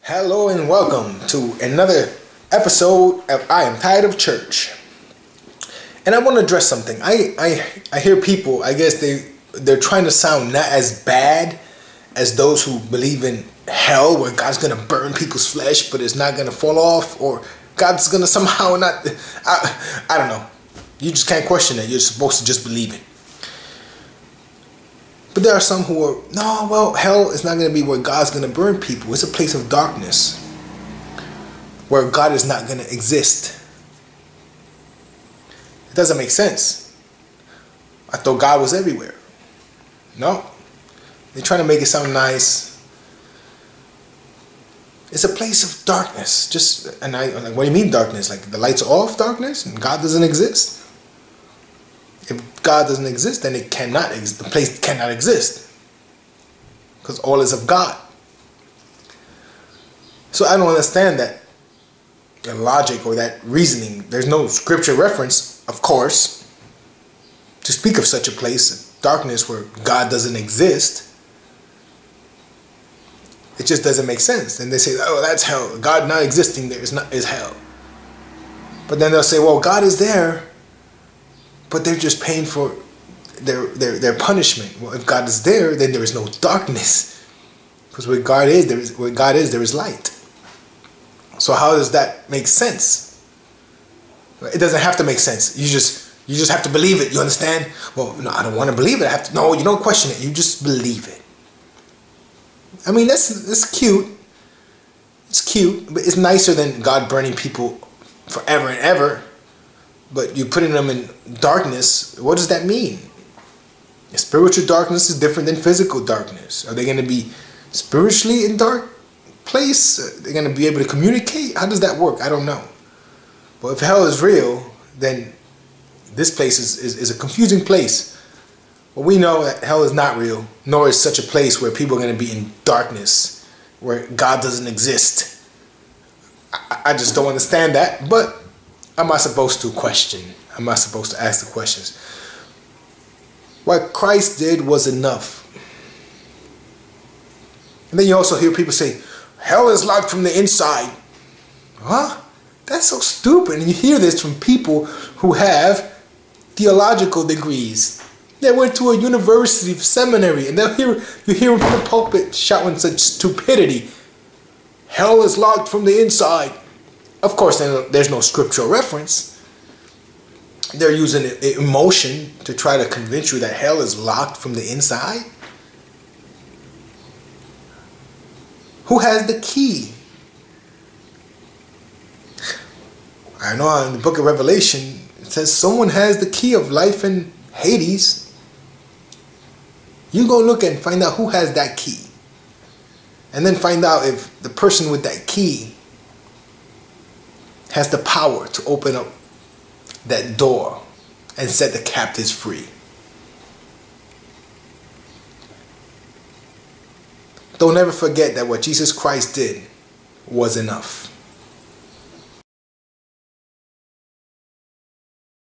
Hello and welcome to another episode of I Am Tired of Church. And I want to address something. I hear people, I guess they're trying to sound not as bad as those who believe in hell, where God's going to burn people's flesh, but it's not going to fall off, or God's going to somehow not, I don't know. You just can't question it. You're supposed to just believe it. But there are some who are, no, well, hell is not going to be where God's going to burn people. It's a place of darkness where God is not going to exist. It doesn't make sense. I thought God was everywhere. No. They're trying to make it sound nice. It's a place of darkness. And like, what do you mean darkness? Like the lights are off, darkness, and God doesn't exist? If God doesn't exist, then it cannot exist. The place cannot exist, because all is of God. So I don't understand that logic or that reasoning. There's no scripture reference, of course, to speak of such a place, darkness where God doesn't exist. It just doesn't make sense. And they say, oh, that's hell. God not existing there is hell. But then they'll say, well, God is there, but they're just paying for their punishment. Well, if God is there, then there is no darkness, because where God is, there is light. So how does that make sense? It doesn't have to make sense. You just have to believe it. You understand? Well, no, I don't want to believe it. No, you don't question it. You just believe it. I mean, that's cute. It's cute, but it's nicer than God burning people forever and ever. But you're putting them in darkness. What does that mean? Spiritual darkness is different than physical darkness. Are they going to be spiritually in dark place? Are they going to be able to communicate? How does that work? I don't know. But if hell is real, then this place is a confusing place. Well, we know that hell is not real, nor is such a place where people are going to be in darkness, where God doesn't exist. I just don't understand that, but am I supposed to question? Am I supposed to ask the questions? What Christ did was enough. And then you also hear people say, hell is locked from the inside. Huh? That's so stupid. And you hear this from people who have theological degrees. They went to a university, seminary, and you hear them from the pulpit shouting such stupidity. Hell is locked from the inside. Of course, there's no scriptural reference. They're using emotion to try to convince you that hell is locked from the inside. Who has the key? I know in the book of Revelation, it says someone has the key of life and Hades. You go look and find out who has that key. And then find out if the person with that key has the power to open up that door and set the captives free. Don't ever forget that what Jesus Christ did was enough.